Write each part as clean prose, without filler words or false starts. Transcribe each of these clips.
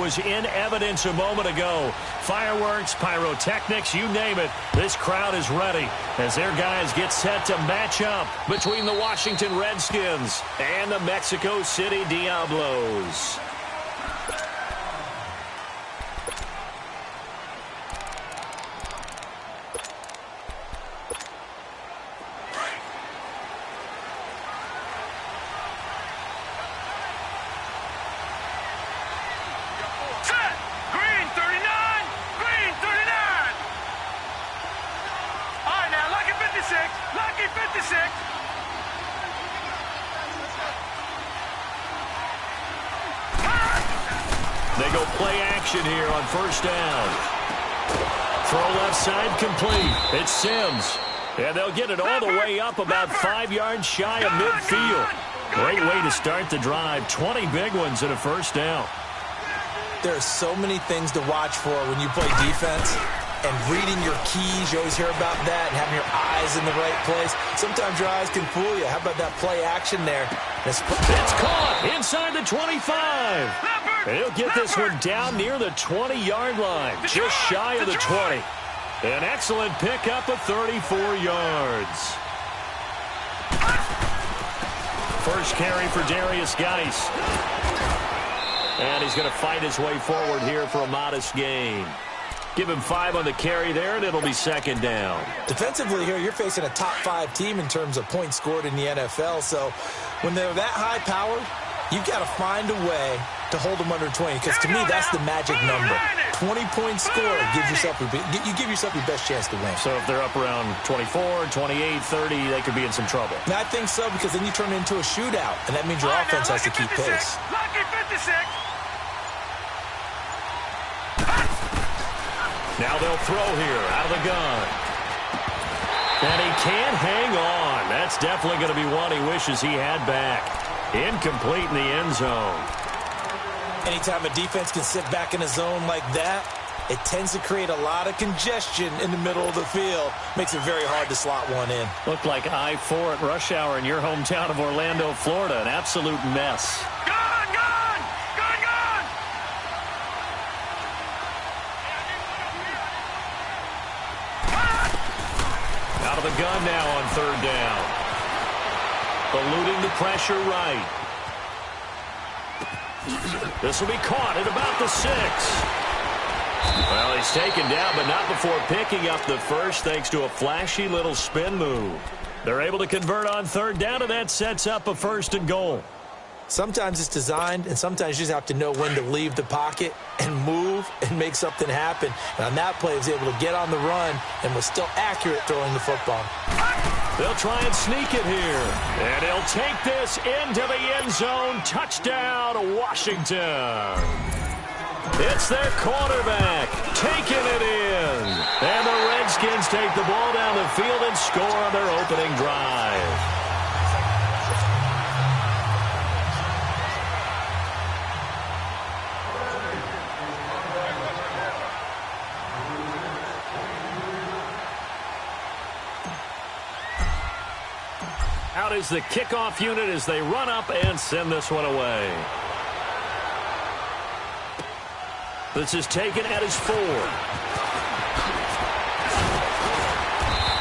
was in evidence a moment ago. Fireworks, pyrotechnics, you name it. This crowd is ready as their guys get set to match up between the Washington Redskins and the Mexico City Diablos. They go play action here on first down. Throw left side complete. It's Sims. And they'll get it all the way up about 5 yards shy of midfield. Great way to start the drive. 20 big ones and a first down. There are so many things to watch for when you play defense. And reading your keys, you always hear about that, and having your eyes in the right place. Sometimes your eyes can fool you. How about that play action there? It's caught inside the 25. And he'll get this one down near the 20-yard line, just shy of the 20. An excellent pickup of 34 yards. First carry for Darius Geis. And he's going to fight his way forward here for a modest gain. Give him 5 on the carry there, and it'll be second down. Defensively here, you're facing a top-5 team in terms of points scored in the NFL. So when they're that high-powered, you've got to find a way to hold them under 20. Because to me, that's the magic number. 20-point score you give yourself your best chance to win. So if they're up around 24, 28, 30, they could be in some trouble. And I think so, because then you turn it into a shootout, and that means your offense has to keep pace. Lucky 56. Now they'll throw here out of the gun. And he can't hang on. That's definitely going to be one he wishes he had back. Incomplete in the end zone. Anytime a defense can sit back in a zone like that, it tends to create a lot of congestion in the middle of the field. Makes it very hard to slot one in. Looked like I-4 at rush hour in your hometown of Orlando, Florida. An absolute mess. Out of the gun now on third down. Eluding the pressure right. This will be caught at about the 6. Well, he's taken down, but not before picking up the first thanks to a flashy little spin move. They're able to convert on third down, and that sets up a 1st and goal. Sometimes it's designed, and sometimes you just have to know when to leave the pocket and move and make something happen. And on that play, he was able to get on the run and was still accurate throwing the football. They'll try and sneak it here. And he'll take this into the end zone. Touchdown, Washington. It's their quarterback taking it in. And the Redskins take the ball down the field and score on their opening drive. Out is the kickoff unit as they run up and send this one away. This is taken at his 4.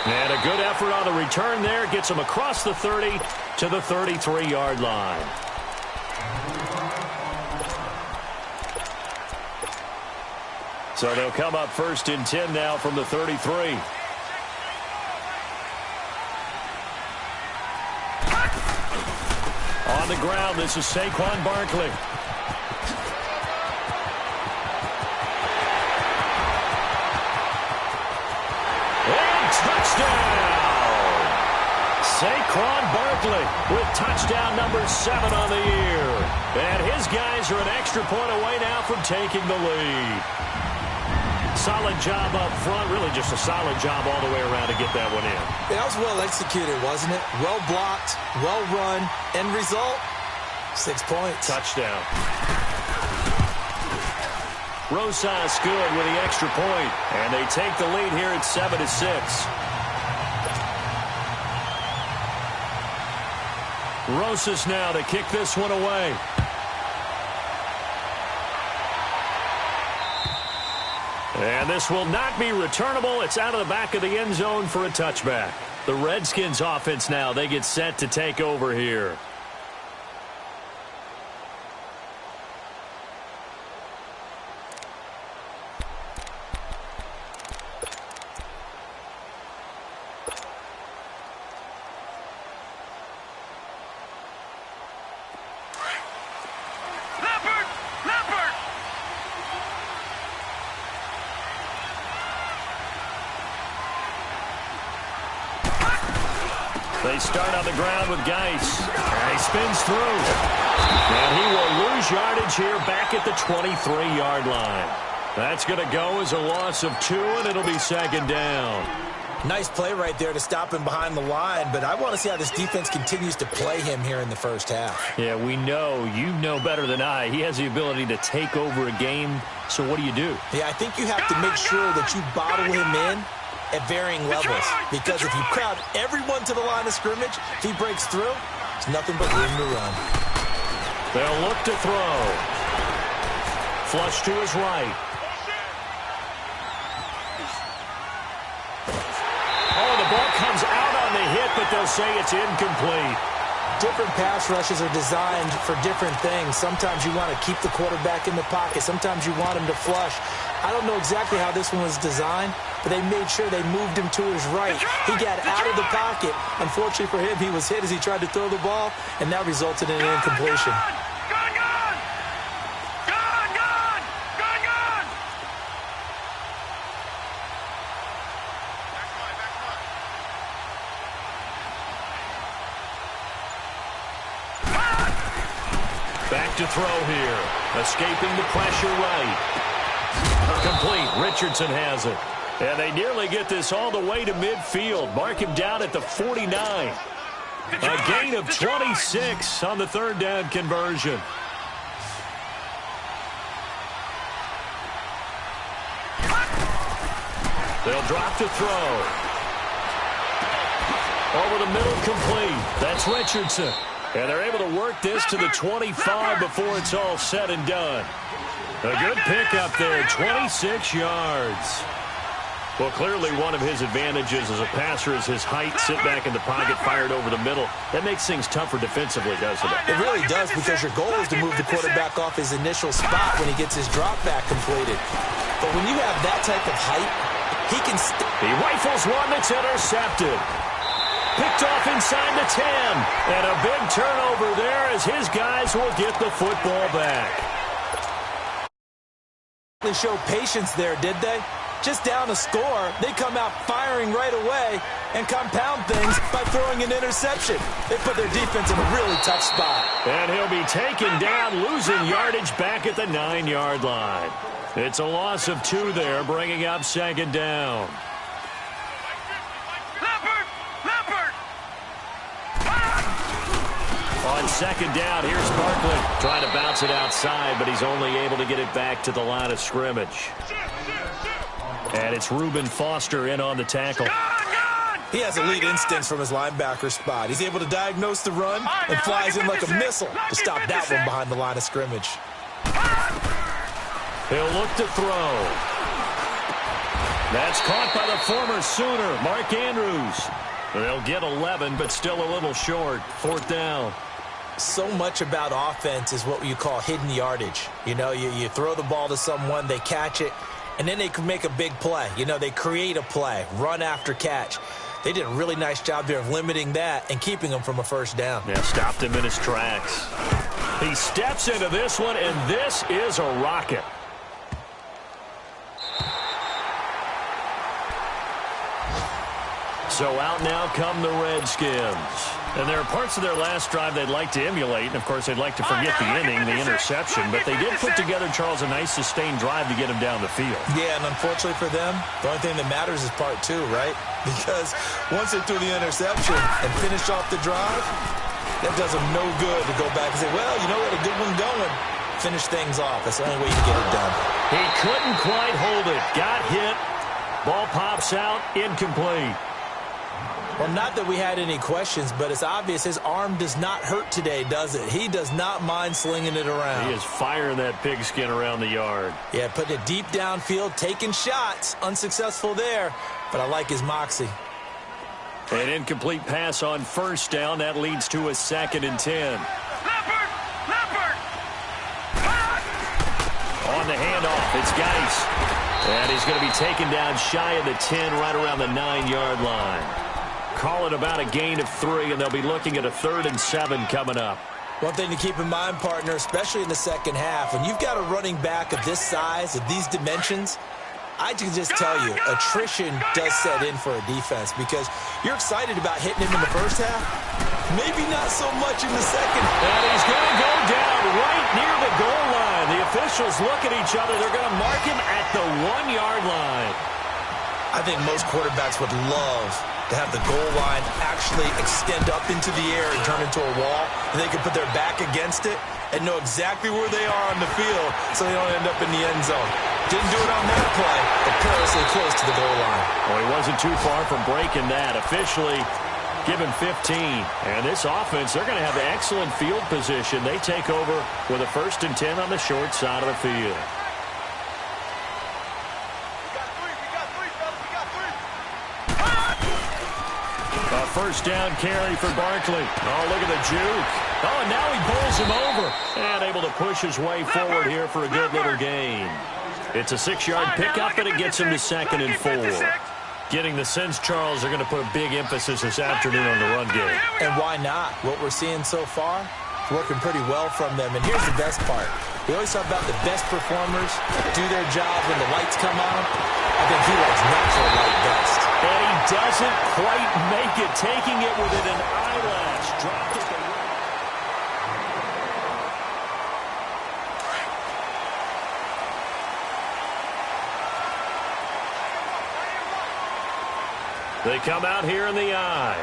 And a good effort on the return there. Gets him across the 30 to the 33-yard line. So they'll come up 1st and 10 now from the 33. On the ground, this is Saquon Barkley. And touchdown! Saquon Barkley with touchdown number 7 on the year. And his guys are an extra point away now from taking the lead. Solid job up front, really just a solid job all the way around to get that one in. That was well executed, wasn't it? Well blocked, well run, end result, 6 points. Touchdown. Rosas good with the extra point, and they take the lead here at 7-6. Rosas now to kick this one away. And this will not be returnable. It's out of the back of the end zone for a touchback. The Redskins offense now, they get set to take over here. They start on the ground with Geis. And he spins through. And he will lose yardage here back at the 23-yard line. That's going to go as a loss of 2, and it'll be second down. Nice play right there to stop him behind the line, but I want to see how this defense continues to play him here in the first half. Yeah, we know. You know better than I. He has the ability to take over a game, so what do you do? Yeah, I think you have to make sure that you bottle him in at varying levels, because if you crowd everyone to the line of scrimmage, if he breaks through, it's nothing but room to run. They'll look to throw. Flush to his right. Oh, the ball comes out on the hit, but they'll say it's incomplete. Different pass rushes are designed for different things. Sometimes you want to keep the quarterback in the pocket. Sometimes you want him to flush. I don't know exactly how this one was designed, but they made sure they moved him to his right. He got out of the pocket. Unfortunately for him, he was hit as he tried to throw the ball, and that resulted in an incompletion. Back to throw here. Escaping the pressure right. Complete. Richardson has it. And they nearly get this all the way to midfield. Mark him down at the 49. A gain of 26 on the third down conversion. They'll drop to throw. Over the middle, complete. That's Richardson. And they're able to work this to the 25 before it's all said and done. A good pickup there, 26 yards. Well, clearly one of his advantages as a passer is his height. Sit back in the pocket, fired over the middle. That makes things tougher defensively, doesn't it? It really does, because your goal is to move the quarterback off his initial spot when he gets his drop back completed. But when you have that type of height, he can... He rifles one that's intercepted. Picked off inside the 10. And a big turnover there as his guys will get the football back. They showed patience there, did they? Just down a score, they come out firing right away and compound things by throwing an interception. They put their defense in a really tough spot. And he'll be taken down, losing yardage back at the 9-yard line. It's a loss of 2 there, bringing up second down. On second down, here's Barkley trying to bounce it outside, but he's only able to get it back to the line of scrimmage. And it's Reuben Foster in on the tackle. He has elite instincts from his linebacker spot. He's able to diagnose the run and flies in like a missile to stop that one behind the line of scrimmage. He'll look to throw. That's caught by the former Sooner, Mark Andrews. They'll get 11, but still a little short. Fourth down. So much about offense is what you call hidden yardage. You know, you throw the ball to someone, they catch it, and then they can make a big play. You know, they create a play, run after catch. They did a really nice job there of limiting that and keeping him from a first down. Yeah, stopped him in his tracks. He steps into this one, and this is a rocket. So out now come the Redskins. And there are parts of their last drive they'd like to emulate. And, of course, they'd like to forget the inning, the interception. But they did put together, Charles, a nice sustained drive to get him down the field. Yeah, and unfortunately for them, the only thing that matters is part 2, right? Because once they threw the interception and finished off the drive, that does them no good to go back and say, well, you know what, a good one going. Finish things off. That's the only way you can get it done. He couldn't quite hold it. Got hit. Ball pops out. Incomplete. Well, not that we had any questions, but it's obvious his arm does not hurt today, does it? He does not mind slinging it around. He is firing that pigskin around the yard. Yeah, putting it deep downfield, taking shots. Unsuccessful there, but I like his moxie. An incomplete pass on first down. That leads to a 2nd and 10. On the handoff, it's Geis. And he's going to be taken down shy of the 10, right around the 9-yard line. Call it about a gain of 3, and they'll be looking at a 3rd and 7 coming up. One thing to keep in mind, partner, especially in the second half, when you've got a running back of this size, of these dimensions, I can just tell you, attrition does set in for a defense because you're excited about hitting him in the first half, maybe not so much in the second. And he's going to go down right near the goal line. The officials look at each other. They're going to mark him at the 1-yard line. I think most quarterbacks would love to have the goal line actually extend up into the air and turn into a wall, and they can put their back against it and know exactly where they are on the field so they don't end up in the end zone. Didn't do it on that play, but perilously close to the goal line. Well, he wasn't too far from breaking that. Officially given 15. And this offense, they're going to have excellent field position. They take over with a 1st and 10 on the short side of the field. A first down carry for Barkley. Oh, look at the juke. Oh, and now he bowls him over. And able to push his way forward here for a good little gain. It's a 6-yard pickup, and it gets him to 2nd and 4. Getting the sense, Charles, they're going to put a big emphasis this afternoon on the run game. And why not? What we're seeing so far, working pretty well from them. And here's the best part. We always talk about the best performers do their job when the lights come on. I think he likes natural light best. And he doesn't quite make it, taking it within an eyelash. Dropped it. They come out here in the eye.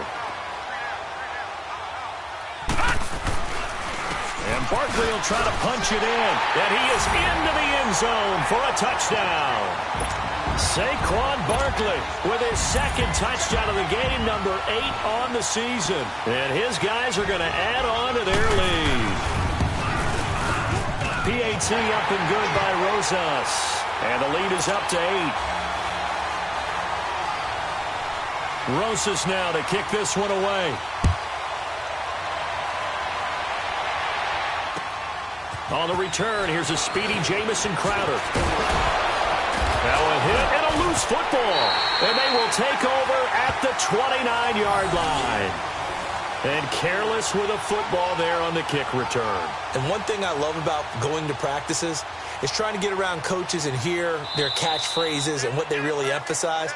And Barkley will try to punch it in. And he is into the end zone for a touchdown. Saquon Barkley with his 2nd touchdown of the game, number 8 on the season. And his guys are going to add on to their lead. PAT up and good by Rosas. And the lead is up to 8. Rosas now to kick this one away. On the return, here's a speedy Jamison Crowder. Now a hit and a loose football. And they will take over at the 29-yard line. And careless with a football there on the kick return. And one thing I love about going to practices is trying to get around coaches and hear their catchphrases and what they really emphasize.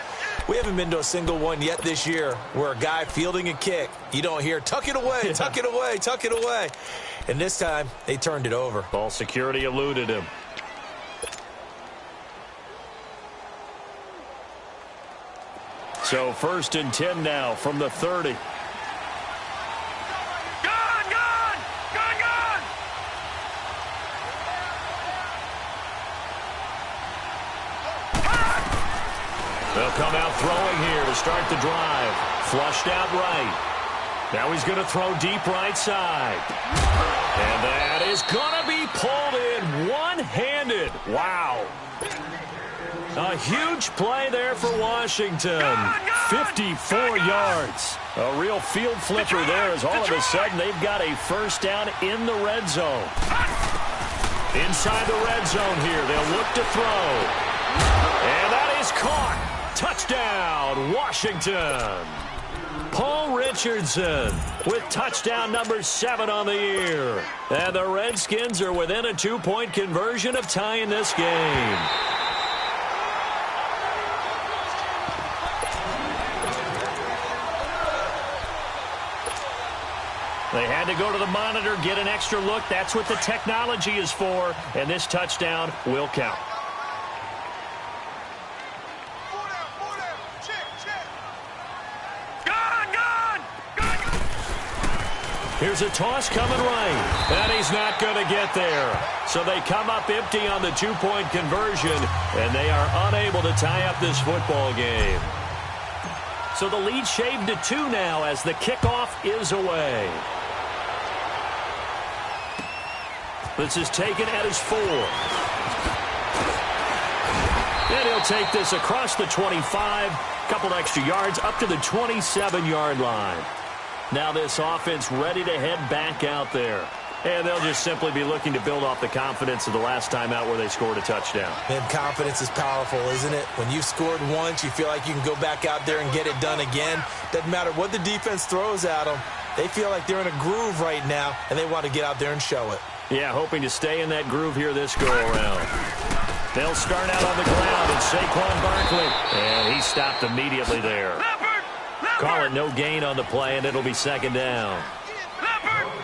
We haven't been to a single one yet this year where a guy fielding a kick, you don't hear, tuck it away, tuck it away, tuck it away. And this time, they turned it over. Ball security eluded him. So 1st and 10 now from the 30. They'll come out throwing here to start the drive. Flushed out right. Now he's going to throw deep right side. And that is going to be pulled in one-handed. Wow. A huge play there for Washington. 54 yards. A real field flipper there as all of a sudden they've got a first down in the red zone. Inside the red zone here. They'll look to throw. And that is caught. Touchdown, Washington. Paul Richardson with touchdown number 7 on the year. And the Redskins are within a 2-point conversion of tying this game. They had to go to the monitor, get an extra look. That's what the technology is for. And this touchdown will count. Here's a toss coming right, and he's not going to get there. So they come up empty on the 2-point conversion, and they are unable to tie up this football game. So the lead shaved to 2 now as the kickoff is away. This is taken at his 4. And he'll take this across the 25, couple extra yards up to the 27-yard line. Now this offense ready to head back out there. And they'll just simply be looking to build off the confidence of the last time out where they scored a touchdown. Man, confidence is powerful, isn't it? When you've scored once, you feel like you can go back out there and get it done again. Doesn't matter what the defense throws at them. They feel like they're in a groove right now, and they want to get out there and show it. Yeah, hoping to stay in that groove here this go-around. They'll start out on the ground, and Saquon Barkley. And he stopped immediately there. Call it no gain on the play, and it'll be second down.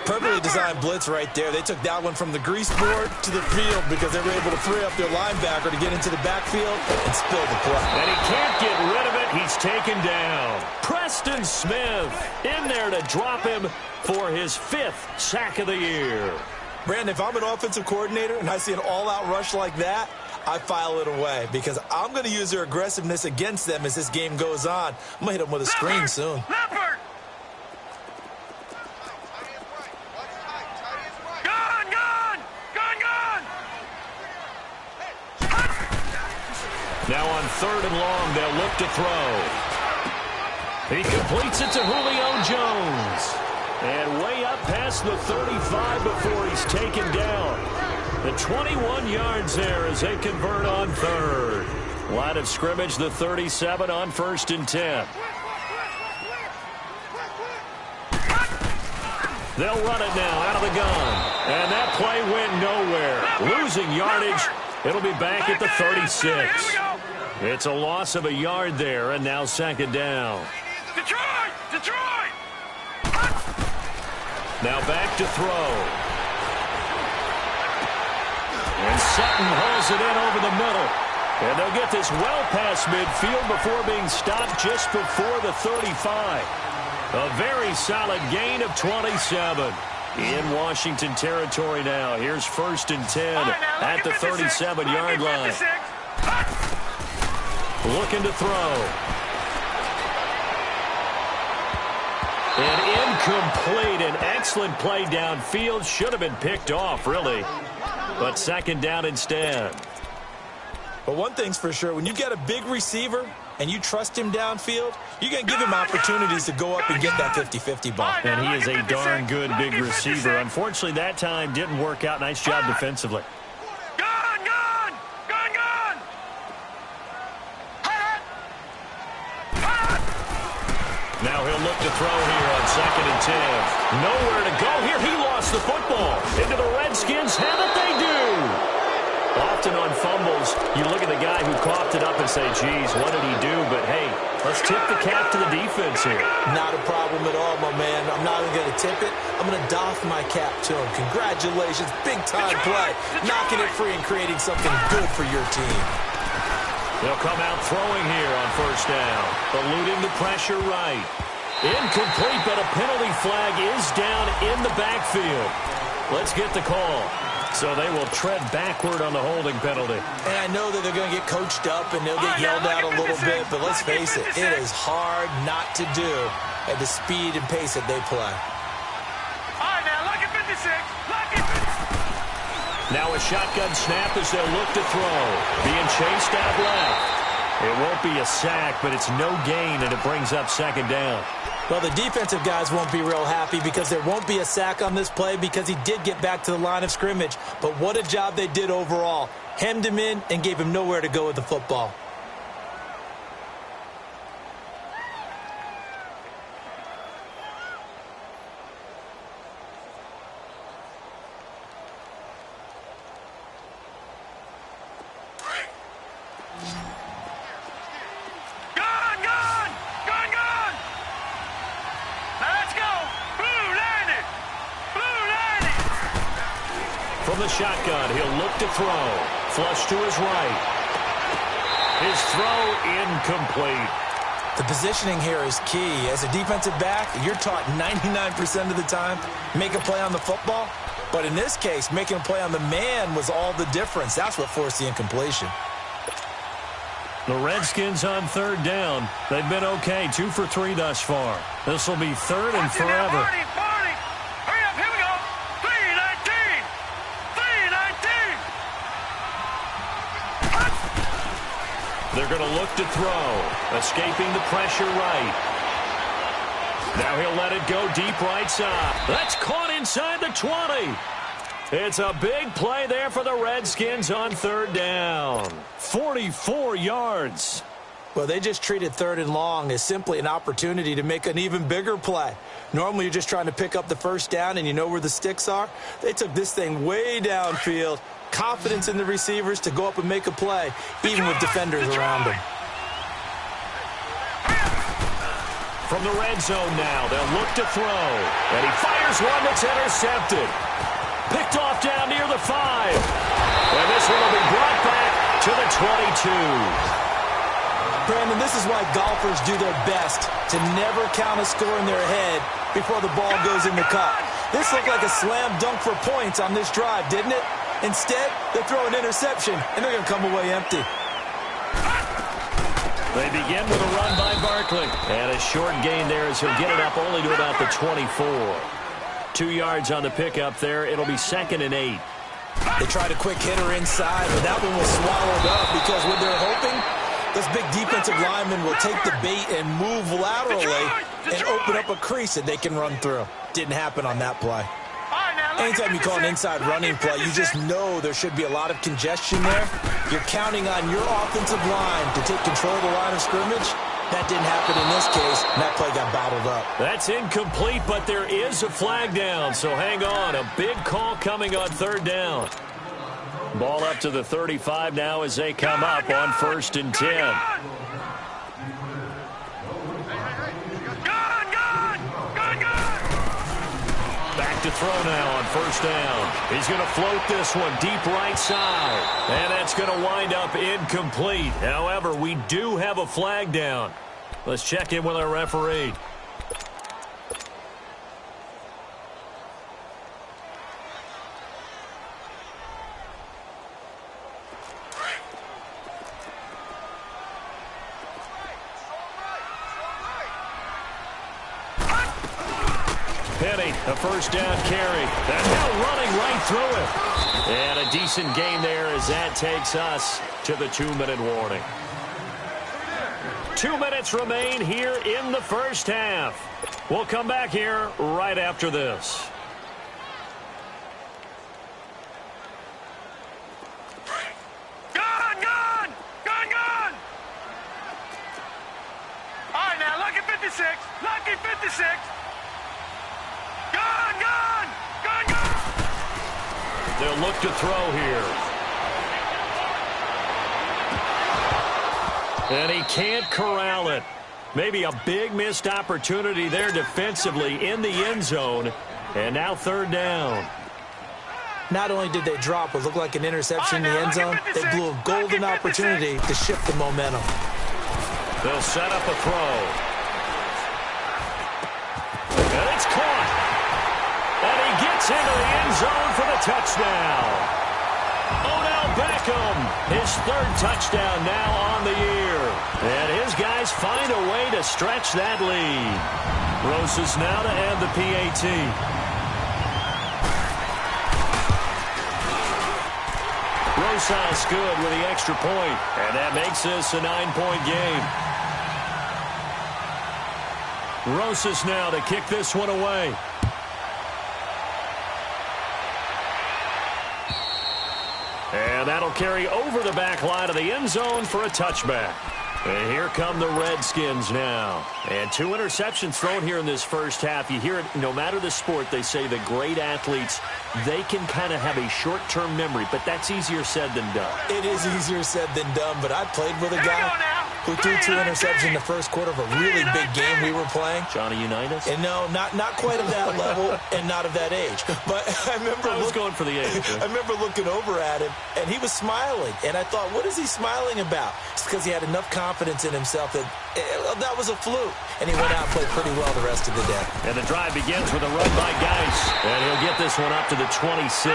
Perfectly designed blitz right there. They took that one from the grease board to the field because they were able to free up their linebacker to get into the backfield and spill the play. And he can't get rid of it. He's taken down. Preston Smith in there to drop him for his 5th sack of the year. Brandon, if I'm an offensive coordinator and I see an all-out rush like that, I file it away because I'm going to use their aggressiveness against them as this game goes on. I'm going to hit them with a screen soon. Now on 3rd and long, they'll look to throw. He completes it to Julio Jones. And way up past the 35 before he's taken down. The 21 yards there as they convert on 3rd. Line of scrimmage, the 37 on 1st and 10. They'll run it now out of the gun. And that play went nowhere. Losing yardage. It'll be back at the 36. It's a loss of a yard there, and now second down. Detroit! Now back to throw. And Sutton hauls it in over the middle. And they'll get this well past midfield before being stopped just before the 35. A very solid gain of 27. In Washington territory now. Here's 1st and 10 at the 37-yard line. Looking to throw. And incomplete. An excellent play downfield. Should have been picked off, really. But second down instead. But one thing's for sure. When you get a big receiver and you trust him downfield, you're going to give him opportunities to go up and get that 50-50 ball. And he is a darn good big receiver. Unfortunately, that time didn't work out. Nice job defensively. Now he'll look to throw here on 2nd and 10. Nowhere to go here. He lost the football. Into the Redskins. Have it, they do. Often on fumbles, you look at the guy who coughed it up and say, geez, what did he do? But, hey, let's tip the cap to the defense here. Not a problem at all, my man. I'm not even going to tip it. I'm going to doff my cap to him. Congratulations. Big-time play. Knocking it free and creating something good for your team. They'll come out throwing here on 1st down. Eluding the pressure right. Incomplete, but a penalty flag is down in the backfield. Let's get the call. So they will tread backward on the holding penalty. And I know that they're going to get coached up and they'll get yelled at a little bit, but let's face it, it is hard not to do at the speed and pace that they play. All right, now, look at 56. Look at 56. Now a shotgun snap as they'll look to throw. Being chased out left. It won't be a sack, but it's no gain, and it brings up second down. Well, the defensive guys won't be real happy because there won't be a sack on this play because he did get back to the line of scrimmage. But what a job they did overall. Hemmed him in and gave him nowhere to go with the football. From the shotgun, he'll look to throw. Flush to his right. His throw incomplete. The positioning here is key. As a defensive back, you're taught 99% of the time, make a play on the football. But in this case, making a play on the man was all the difference. That's what forced the incompletion. The Redskins on third down. They've been okay, 2 for 3 thus far. This will be third and forever. Hurry up, here we go. 3-19. 3-19. They're going to look to throw. Escaping the pressure right. Now he'll let it go deep right side. That's caught inside the 20. It's a big play there for the Redskins on third down. 44 yards. Well, they just treated third and long as simply an opportunity to make an even bigger play. Normally, you're just trying to pick up the first down and you know where the sticks are. They took this thing way downfield. Confidence in the receivers to go up and make a play, even with defenders around them. From the red zone now, they'll look to throw. And he fires one that's intercepted. Picked off down near the 5. And this one will be brought back to the 22. Brandon, this is why golfers do their best to never count a score in their head before the ball goes in the cup. This looked like a slam dunk for points on this drive, didn't it? Instead, they throw an interception, and they're going to come away empty. They begin with a run by Barkley. And a short gain there as he'll get it up only to about the 24. 2 yards on the pickup there. It'll be 2nd and 8. They tried a quick hitter inside, but that one was swallowed up because what they're hoping, those big defensive linemen will take the bait and move laterally and open up a crease that they can run through. Didn't happen on that play. Anytime you call an inside running play, you just know there should be a lot of congestion there. You're counting on your offensive line to take control of the line of scrimmage. That didn't happen in this case, and that play got bottled up. That's incomplete, but there is a flag down, so hang on. A big call coming on third down. Ball up to the 35 now as they come up on 1st and 10. Back to throw now on 1st down. He's going to float this one deep right side. And that's going to wind up incomplete. However, we do have a flag down. Let's check in with our referee. Penny, a 1st down carry. And now running right through it. And a decent gain there as that takes us to the 2-minute warning. 2 minutes remain here in the first half. We'll come back here right after this. Gone! All right, now, lucky 56. Lucky 56. Gone! They'll look to throw here. And he can't corral it. Maybe a big missed opportunity there defensively in the end zone. And now 3rd down. Not only did they drop what looked like an interception in the end zone, they blew a golden opportunity to shift the momentum. They'll set up a throw. And it's caught. And he gets into the end zone for the touchdown. Odell Beckham, his 3rd touchdown now on the year. And his guys find a way to stretch that lead. Roses now to end the PAT. Rosas good with the extra point. And that makes this a 9-point game. Rosas now to kick this one away. And that'll carry over the back line of the end zone for a touchback. And here come the Redskins now. And 2 interceptions thrown here in this first half. You hear it, no matter the sport, they say the great athletes, they can kind of have a short-term memory, but that's easier said than done. It is easier said than done, but I played with a guy who threw 2 interceptions in the first quarter of a really big game we were playing. Johnny Unitas? And no, not quite of that level and not of that age. But I remember I was going for the age. I remember looking over at him, and he was smiling. And I thought, what is he smiling about? It's because he had enough confidence in himself that that was a fluke. And he went out and played pretty well the rest of the day. And the drive begins with a run by Geis. And he'll get this one up to the 26.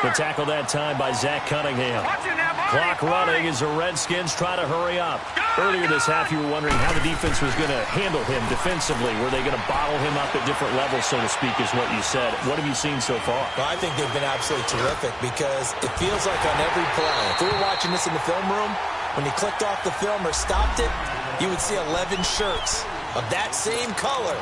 The tackle that time by Zach Cunningham. Watch it now, Clock running as the Redskins try to hurry up. Earlier this half, you were wondering how the defense was going to handle him defensively. Were they going to bottle him up at different levels, so to speak, is what you said. What have you seen so far? Well, I think they've been absolutely terrific because it feels like on every play, if we were watching this in the film room, when he clicked off the film or stopped it, you would see 11 shirts of that same color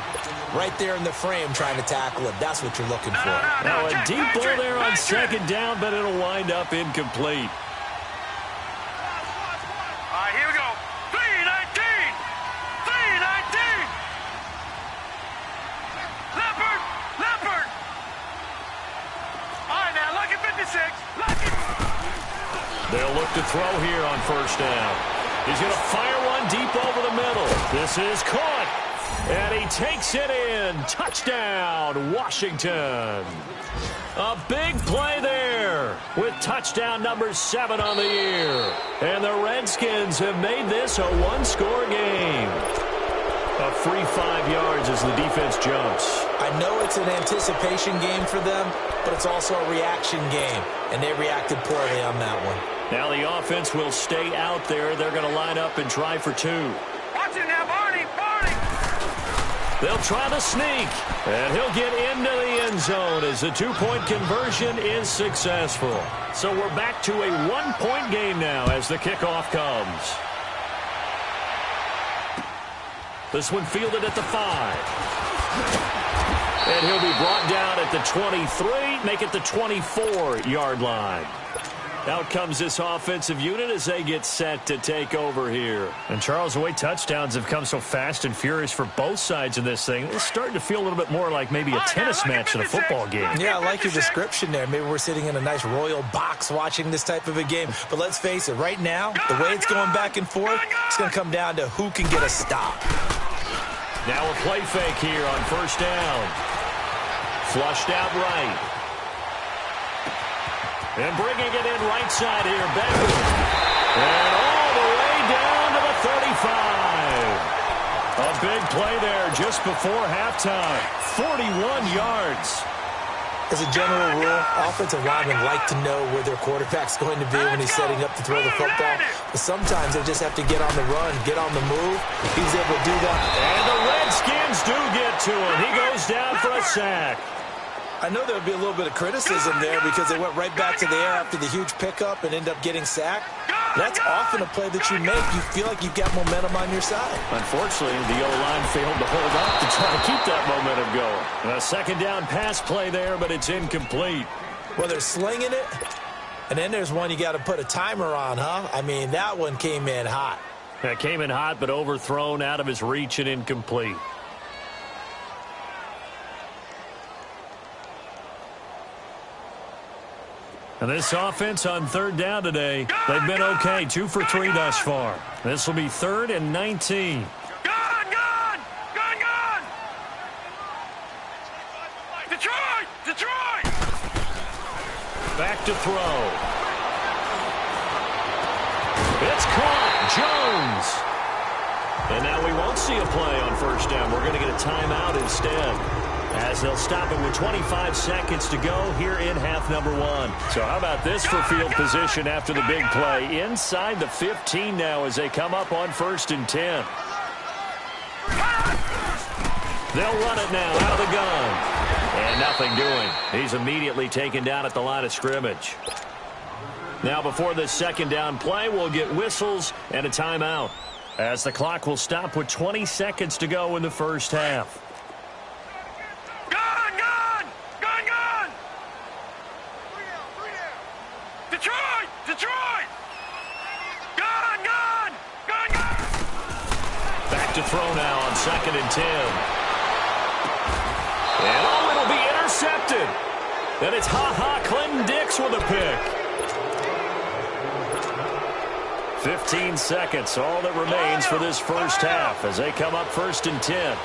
right there in the frame trying to tackle it. That's what you're looking for. Now, a deep ball there on second down, but it'll wind up incomplete. All right, here we go. 319. 319. Leopard. Leopard. All right, now, lucky 56. Lucky. They'll look to throw here on first down. He's going to fire one deep over the middle. This is caught. And he takes it in. Touchdown, Washington. A big play there with touchdown number 7 on the year. And the Redskins have made this a one-score game. A free 5 yards as the defense jumps. I know it's an anticipation game for them, but it's also a reaction game, and they reacted poorly on that one. Now the offense will stay out there. They're going to line up and try for 2. Watch it now, Barney. Barney. They'll try the sneak, and he'll get into the end zone as the 2-point conversion is successful. So we're back to a 1-point game now as the kickoff comes. This one fielded at the 5. And he'll be brought down at the 23, make it the 24-yard line. Out comes this offensive unit as they get set to take over here. And, Charles, the way touchdowns have come so fast and furious for both sides in this thing, it's starting to feel a little bit more like maybe a tennis match than a football game. Yeah, I like your description there. Maybe we're sitting in a nice royal box watching this type of a game. But let's face it, right now, the way it's going back and forth, it's going to come down to who can get a stop. Now a play fake here on first down. Flushed out right. And bringing it in right side here, Beckham. And all the way down to the 35. A big play there just before halftime. 41 yards. As a general rule, offensive linemen like to know where their quarterback's going to be when he's setting up to throw the football. But sometimes they just have to get on the run, get on the move. He's able to do that. And the Redskins do get to him. He goes down for a sack. I know there would be a little bit of criticism there because they went right back to the air after the huge pickup and end up getting sacked. That's often a play that you make. You feel like you've got momentum on your side. Unfortunately, the O-line failed to hold up to try to keep that momentum going. A second down pass play there, but it's incomplete. Well, they're slinging it, and then there's one you got to put a timer on, huh? I mean, that one came in hot. That came in hot, but overthrown out of his reach and incomplete. And this offense on third down today, they've been okay. 2 for 3 thus far. This will be 3rd and 19. Gone! Detroit! Back to throw. It's caught. Jones. And now we won't see a play on first down. We're going to get a timeout instead, as they'll stop it with 25 seconds to go here in half number 1. So how about this for field position after the big play? Inside the 15 now as they come up on 1st and 10. They'll run it now out of the gun. And nothing doing. He's immediately taken down at the line of scrimmage. Now before this second down play, we'll get whistles and a timeout, as the clock will stop with 20 seconds to go in the first half. Detroit! Gone! Back to throw now on 2nd and 10. And it'll be intercepted. And it's Clinton Dix with a pick. 15 seconds, all that remains for this first half as they come up 1st and 10.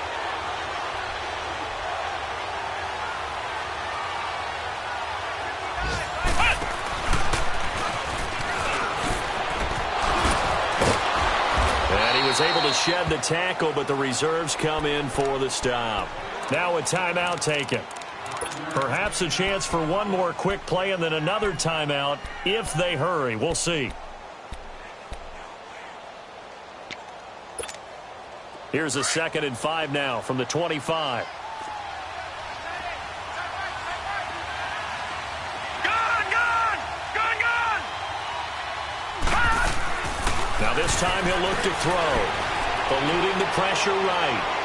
Was able to shed the tackle, but the reserves come in for the stop. Now a timeout taken. Perhaps a chance for one more quick play and then another timeout if they hurry. We'll see. Here's a 2nd and 5 now from the 25. Now this time he'll look to throw. Eluding the pressure right.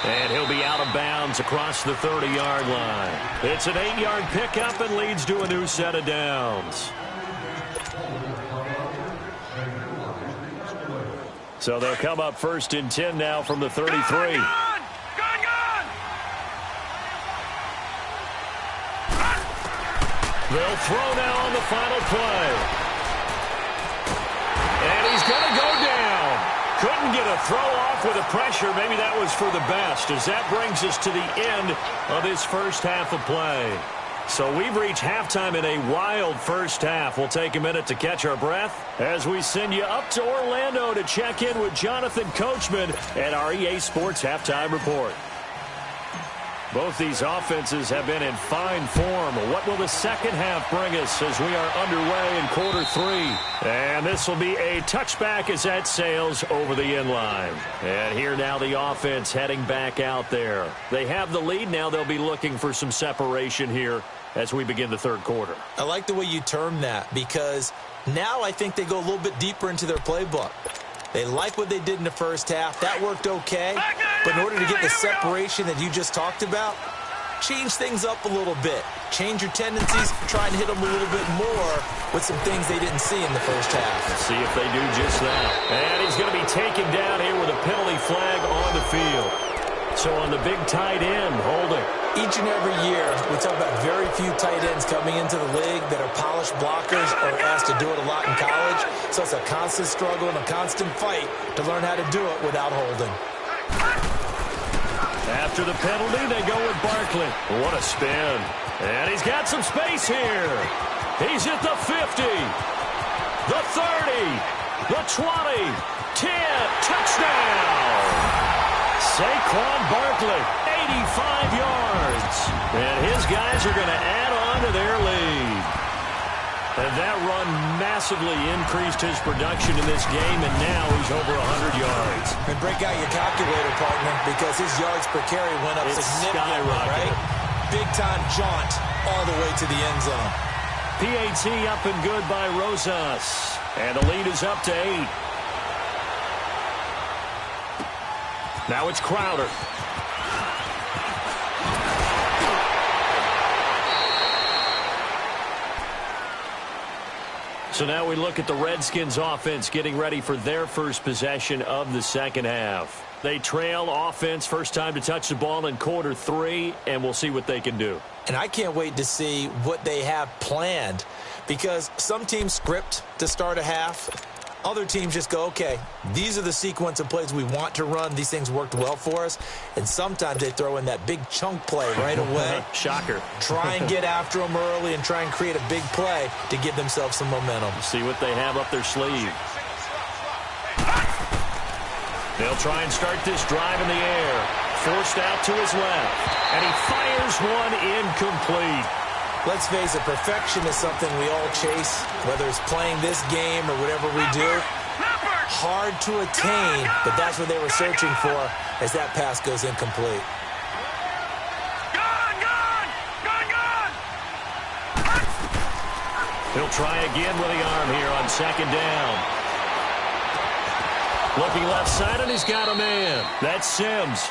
And he'll be out of bounds across the 30-yard line. It's an 8-yard pickup and leads to a new set of downs. So they'll come up 1st and 10 now from the 33. They'll throw now on the final play. And he's going to go down. Couldn't get a throw off with the pressure. Maybe that was for the best, as that brings us to the end of his first half of play. So we've reached halftime in a wild first half. We'll take a minute to catch our breath as we send you up to Orlando to check in with Jonathan Coachman at our EA Sports Halftime Report. Both these offenses have been in fine form. What will the second half bring us as we are underway in quarter 3? And this will be a touchback as that sails over the end line. And here now the offense heading back out there. They have the lead. Now they'll be looking for some separation here as we begin the third quarter. I like the way you term that, because now I think they go a little bit deeper into their playbook. They like what they did in the first half. That worked okay. But in order to get the separation that you just talked about, change things up a little bit. Change your tendencies. Try and hit them a little bit more with some things they didn't see in the first half. Let's see if they do just that. And he's going to be taken down here with a penalty flag on the field. So on the big tight end, holding. Each and every year, we talk about very few tight ends coming into the league that are polished blockers or asked to do it a lot in college. So it's a constant struggle and a constant fight to learn how to do it without holding. After the penalty, they go with Barkley. What a spin. And he's got some space here. He's at the 50, the 30, the 20, 10, touchdown. Saquon Barkley, 85 yards. And his guys are going to add on to their lead. And that run massively increased his production in this game, and now he's over 100 yards. And break out your calculator, partner, because his yards per carry went up significantly, right? Big-time jaunt all the way to the end zone. PAT up and good by Rosas. And the lead is up to 8. Now it's Crowder. So now we look at the Redskins offense getting ready for their first possession of the second half. They trail offense first time to touch the ball in quarter 3, and we'll see what they can do. And I can't wait to see what they have planned, because some teams script to start a half. Other teams just go, okay, these are the sequence of plays we want to run. These things worked well for us. And sometimes they throw in that big chunk play right away. Shocker. Try and get after them early and try and create a big play to give themselves some momentum. See what they have up their sleeve. They'll try and start this drive in the air. Forced out to his left. And he fires one incomplete. Let's face it, perfection is something we all chase, whether it's playing this game or whatever we do. Hard to attain, but that's what they were searching for as that pass goes incomplete. He'll try again with the arm here on second down. Looking left side, and he's got a man. That's Sims.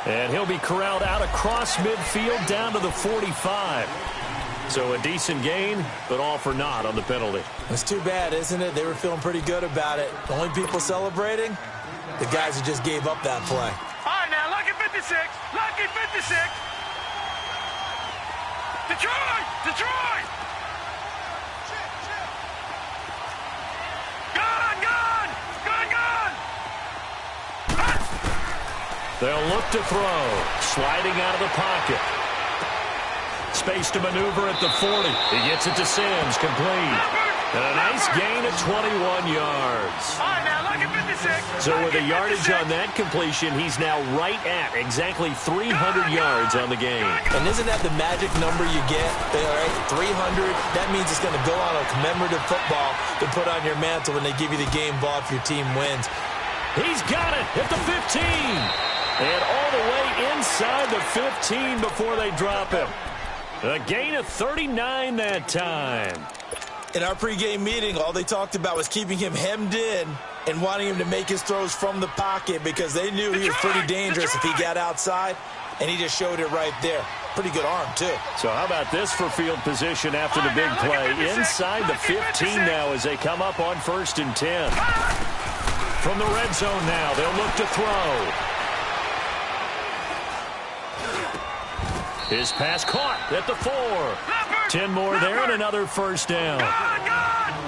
And he'll be corralled out across midfield down to the 45. So a decent gain, but all for naught on the penalty. It's too bad, isn't it? They were feeling pretty good about it. The only people celebrating, the guys who just gave up that play. All right, now, lucky 56. Lucky 56. Detroit! Detroit! Gun! Gun! Gun! Gun! They'll look to throw. Sliding out of the pocket. Space to maneuver at the 40. He gets it to Sims, complete. And a nice gain of 21 yards. All right, now, look at 56. So with Look a at yardage 56. on that completion, he's now right at exactly 300 yards on the game. And isn't that the magic number you get? All right, 300. That means it's going to go on a commemorative football to put on your mantle when they give you the game ball if your team wins. He's got it at the 15. And all the way inside the 15 before they drop him. A gain of 39 that time. In our pregame meeting, all they talked about was keeping him hemmed in and wanting him to make his throws from the pocket because they knew he was pretty dangerous if he got outside, and he just showed it right there. Pretty good arm, too. So how about this for field position after the big play? Inside the 15 now as they come up on 1st and 10. From the red zone now, they'll look to throw. His pass caught at the 4. 10 more there and another first down.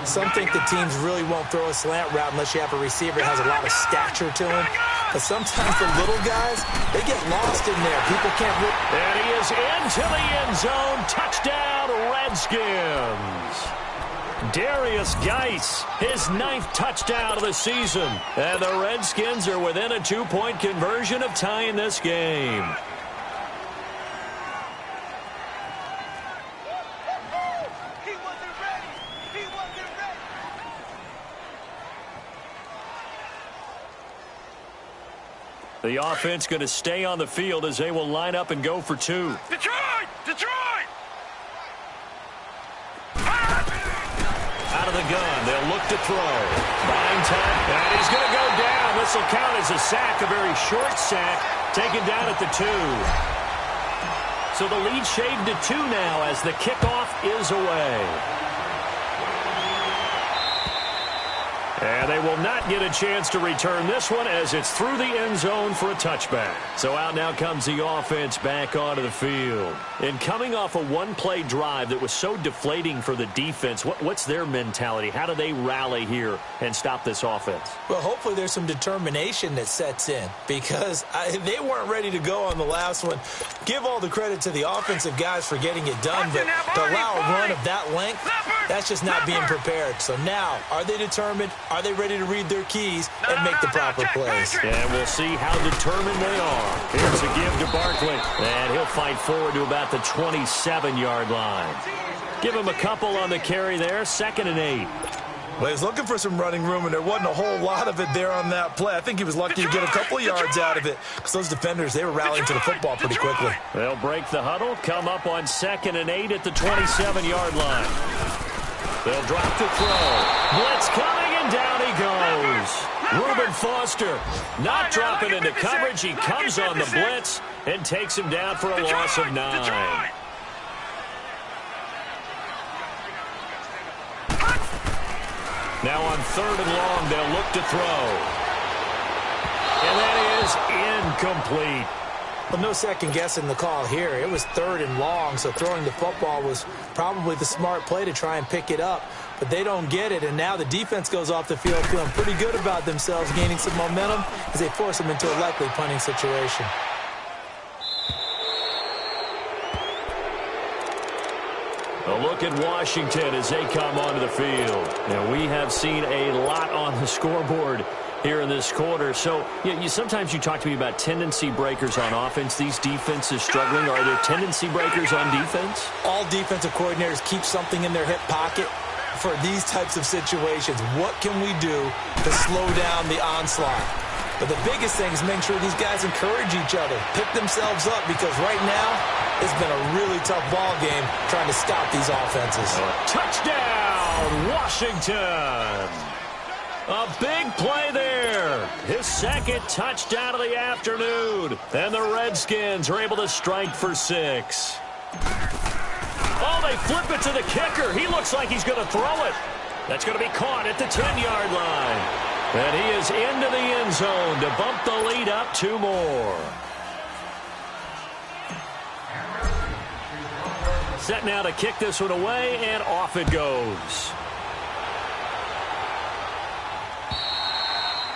Some think the teams really won't throw a slant route unless you have a receiver that has a lot of stature to him. But sometimes the little guys, they get lost in there. People can't really... And he is into the end zone. Touchdown, Redskins. Darius Geis, his 9th touchdown of the season. And the Redskins are within a 2-point conversion of tying this game. The offense going to stay on the field as they will line up and go for 2. Detroit! Detroit! Out of the gun, they'll look to throw. Buying time, and he's going to go down. This will count as a sack, a very short sack, taken down at the 2. So the lead shaved to 2 now as the kickoff is away. And they will not get a chance to return this one as it's through the end zone for a touchback. So out now comes the offense back onto the field. And coming off a one-play drive that was so deflating for the defense, what's their mentality? How do they rally here and stop this offense? Well, hopefully there's some determination that sets in because they weren't ready to go on the last one. Give all the credit to the offensive guys for getting it done, but to allow a run of that length, that's just not being prepared. So now, are they determined? Are they ready to read their keys and make the proper plays? And we'll see how determined they are. Here's a give to Barkley, and he'll fight forward to about the 27-yard line. Give him a couple on the carry there, 2nd and 8. Well, he was looking for some running room, and there wasn't a whole lot of it there on that play. I think he was lucky to get a couple yards out of it because those defenders, they were rallying to the football pretty quickly. They'll break the huddle, come up on 2nd and 8 at the 27-yard line. They'll drop the throw. Blitz coming, and down he goes. Reuben Foster not dropping into coverage. He comes on the blitz and takes him down for a loss of 9. Now on 3rd and long, they'll look to throw. And that is incomplete. Well, no second guessing the call here. It was 3rd and long, so throwing the football was probably the smart play to try and pick it up. But they don't get it, and now the defense goes off the field feeling pretty good about themselves, gaining some momentum as they force them into a likely punting situation. A look at Washington as they come onto the field. Now, we have seen a lot on the scoreboard here in this quarter. So, sometimes you talk to me about tendency breakers on offense. These defenses struggling. Are there tendency breakers on defense? All defensive coordinators keep something in their hip pocket for these types of situations. What can we do to slow down the onslaught? But the biggest thing is making sure these guys encourage each other, pick themselves up, because right now it's been a really tough ball game trying to stop these offenses. Touchdown, Washington! A big play there. His 2nd touchdown of the afternoon. And the Redskins are able to strike for 6. Oh, they flip it to the kicker. He looks like he's going to throw it. That's going to be caught at the 10-yard line. And he is into the end zone to bump the lead up 2 more. Set now to kick this one away, and off it goes.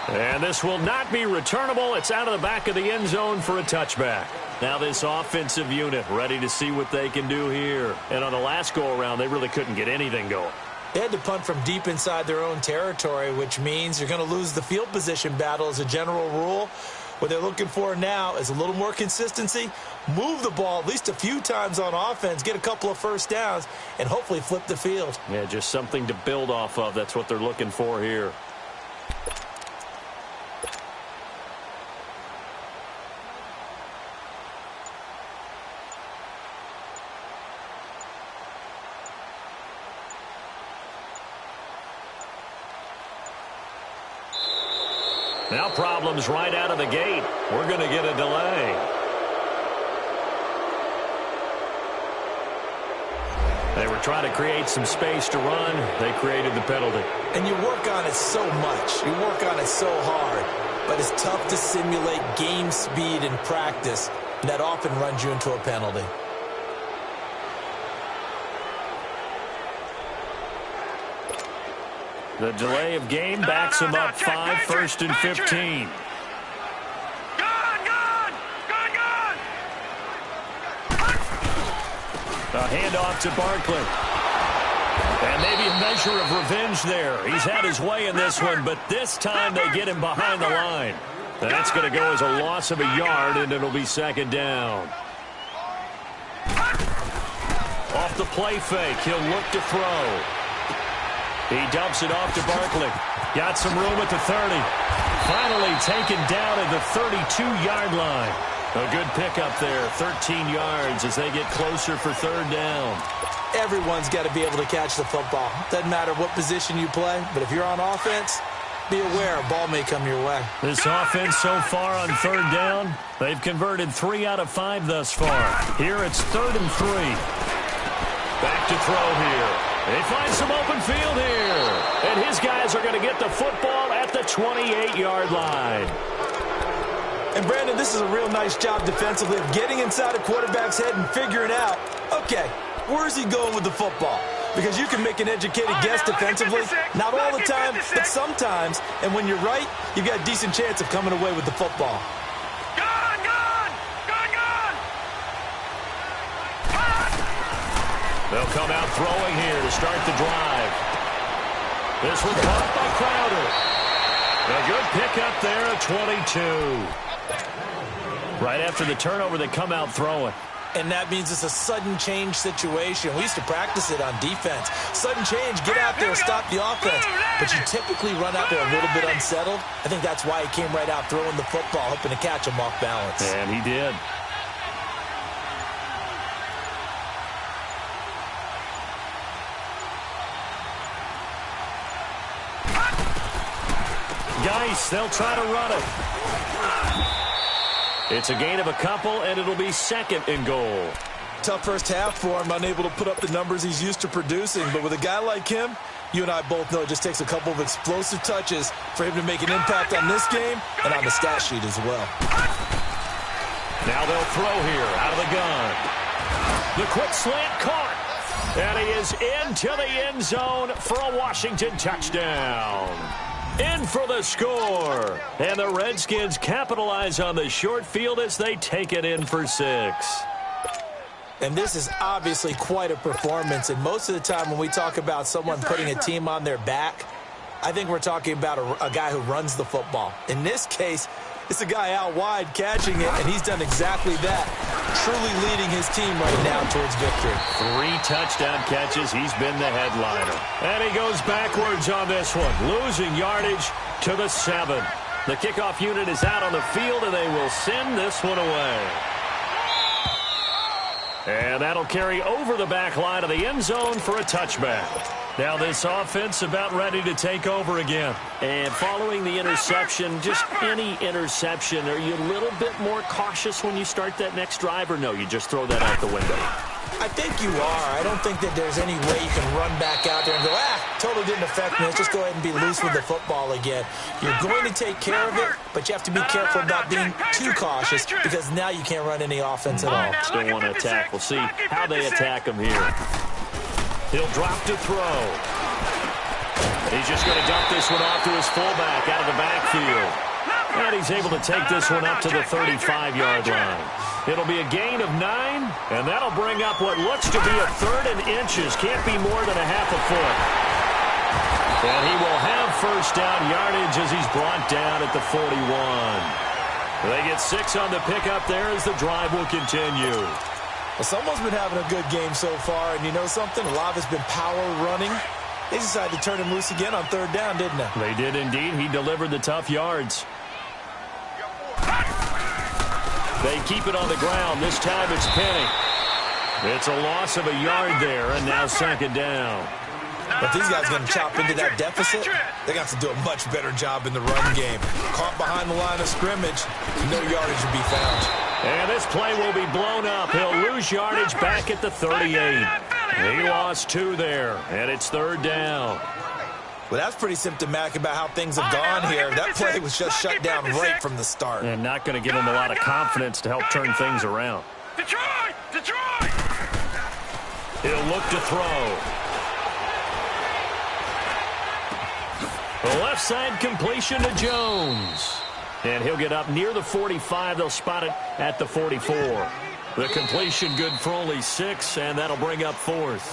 And this will not be returnable. It's out of the back of the end zone for a touchback. Now this offensive unit ready to see what they can do here. And on the last go-around, they really couldn't get anything going. They had to punt from deep inside their own territory, which means you're going to lose the field position battle as a general rule. What they're looking for now is a little more consistency, move the ball at least a few times on offense, get a couple of first downs, and hopefully flip the field. Yeah, just something to build off of. That's what they're looking for here. Now problems right out of the gate. We're going to get a delay. They were trying to create some space to run. They created the penalty. And you work on it so much. You work on it so hard. But it's tough to simulate game speed in practice. And that often runs you into a penalty. The delay of game backs him up 5, 1st and 15. A handoff to Barkley. And maybe a measure of revenge there. He's had his way in this one, but this time they get him behind the line. That's going to go as a loss of a yard, and it'll be 2nd down. Off the play fake, he'll look to throw. He dumps it off to Barkley. Got some room at the 30. Finally taken down at the 32-yard line. A good pickup there, 13 yards as they get closer for 3rd down. Everyone's got to be able to catch the football. Doesn't matter what position you play, but if you're on offense, be aware a ball may come your way. This offense so far on 3rd down, they've converted 3 out of 5 thus far. Here it's 3rd and 3. Back to throw here. They find some open field here. And his guys are going to get the football at the 28-yard line. And, Brandon, this is a real nice job defensively of getting inside a quarterback's head and figuring out, okay, where's he going with the football? Because you can make an educated guess defensively, not all the time, but sometimes. And when you're right, you've got a decent chance of coming away with the football. They'll come out throwing here to start the drive. This one caught by Crowder. A good pickup there at 22. Right after the turnover, they come out throwing. And that means it's a sudden change situation. We used to practice it on defense. Sudden change, get out there, stop the offense. But you typically run out there a little bit unsettled. I think that's why he came right out throwing the football, hoping to catch him off balance. And he did. Geis, they'll try to run it. It's a gain of a couple, and it'll be 2nd and goal. Tough first half for him, unable to put up the numbers he's used to producing. But with a guy like him, you and I both know it just takes a couple of explosive touches for him to make an impact on this game and on the stat sheet as well. Now they'll throw here out of the gun. The quick slant caught. And he is into the end zone for a Washington touchdown. In for the score. And the Redskins capitalize on the short field as they take it in for 6. And this is obviously quite a performance. And most of the time when we talk about someone putting a team on their back, I think we're talking about a guy who runs the football. In this case, it's a guy out wide catching it, and he's done exactly that, truly leading his team right now towards victory. 3 touchdown catches. He's been the headliner. And he goes backwards on this one, losing yardage to the 7. The kickoff unit is out on the field, and they will send this one away. And that'll carry over the back line of the end zone for a touchback. Now this offense about ready to take over again. And following the interception, just any interception, are you a little bit more cautious when you start that next drive, or no, you just throw that out the window? I think you are. I don't think that there's any way you can run back out there and go, totally didn't affect me. Let's just go ahead and be loose with the football again. You're going to take care of it, but you have to be careful about being too cautious because now you can't run any offense at all. Still want to attack. We'll see how they attack him here. He'll drop to throw. He's just going to dump this one off to his fullback out of the backfield. And he's able to take this one up to the 35-yard line. It'll be a gain of 9, and that'll bring up what looks to be a 3rd and inches. Can't be more than a half a foot. And he will have first down yardage as he's brought down at the 41. They get 6 on the pickup there as the drive will continue. Well, someone's been having a good game so far, and you know something? A lot of it's been power running. They decided to turn him loose again on 3rd down, didn't they? They did indeed. He delivered the tough yards. They keep it on the ground. This time it's Penny. It's a loss of a yard there, and now 2nd down. But these guys are going to chop into that deficit. They got to do a much better job in the run game. Caught behind the line of scrimmage, no yardage to be found. And this play will be blown up. He'll lose yardage back at the 38. He lost 2 there, and it's 3rd down. Well, that's pretty symptomatic about how things have gone here. That play was just shut down right from the start. And not going to give him a lot of confidence to help turn things around. Detroit! Detroit! He'll look to throw. The left side completion to Jones. And he'll get up near the 45. They'll spot it at the 44. The completion good for only 6, and that'll bring up 4th.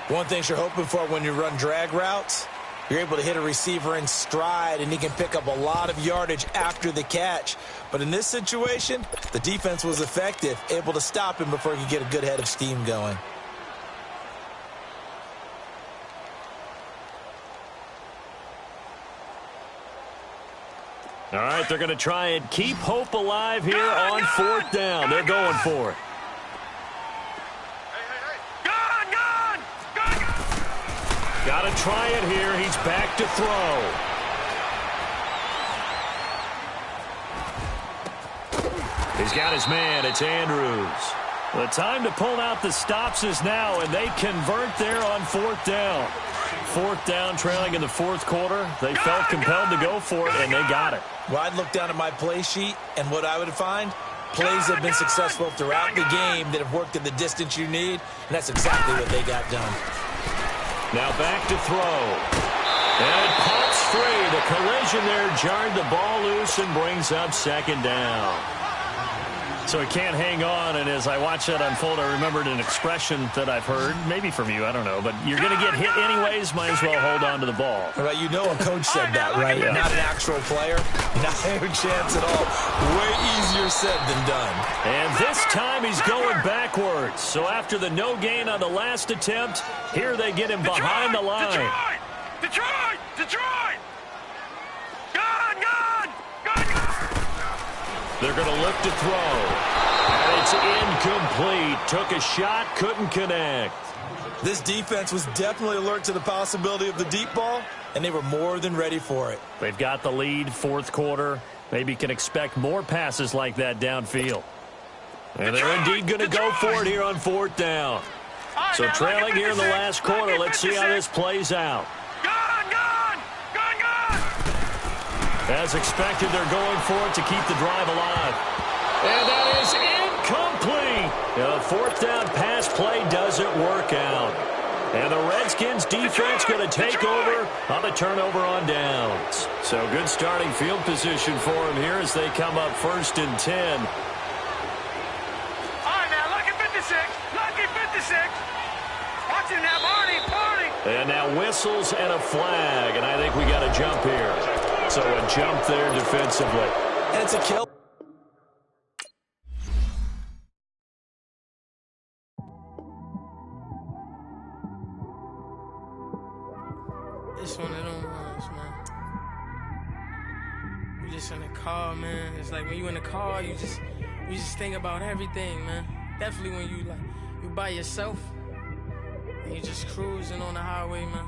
One thing you're hoping for when you run drag routes, you're able to hit a receiver in stride, and he can pick up a lot of yardage after the catch. But in this situation, the defense was effective, able to stop him before he could get a good head of steam going. All right, they're going to try and keep hope alive here on 4th down. They're going for it. Got to try it here. He's back to throw. He's got his man. It's Andrews. The time to pull out the stops is now, and they convert there on 4th down. 4th down, trailing in the 4th quarter. They felt compelled to go for it, and they got it. Well, I'd look down at my play sheet, and what I would find, plays have been successful throughout the game that have worked at the distance you need, and that's exactly what they got done. Now back to throw. And it pops free. The collision there jarred the ball loose and brings up 2nd down. So he can't hang on, and as I watch that unfold, I remembered an expression that I've heard, maybe from you, I don't know, but you're going to get hit anyways, might as well hold on to the ball. Well, you know a coach said that, right? Yeah. Not an actual player. Not a chance at all. Way easier said than done. And this time he's going backwards. So after the no gain on the last attempt, here they get him behind the line. Detroit! Detroit! Gone! They're going to look to throw. And it's incomplete. Took a shot, couldn't connect. This defense was definitely alert to the possibility of the deep ball, and they were more than ready for it. They've got the lead, 4th quarter. Maybe can expect more passes like that downfield. And they're indeed going to go for it here on 4th down. So trailing here in the last quarter, let's see how this plays out. As expected, they're going for it to keep the drive alive. And that is incomplete. The 4th down pass play doesn't work out. And the Redskins defense going to take over on the turnover on downs. So good starting field position for them here as they come up 1st and 10. All right, now, lucky 56. Lucky 56. Watch it now, Barney. And now whistles and a flag. And I think we got a jump here. So a jump there defensively. And it's a kill. It's one of them ones, man. You just in the car, man. It's like when you in the car, you just think about everything, man. Definitely when you by yourself and you just cruising on the highway, man.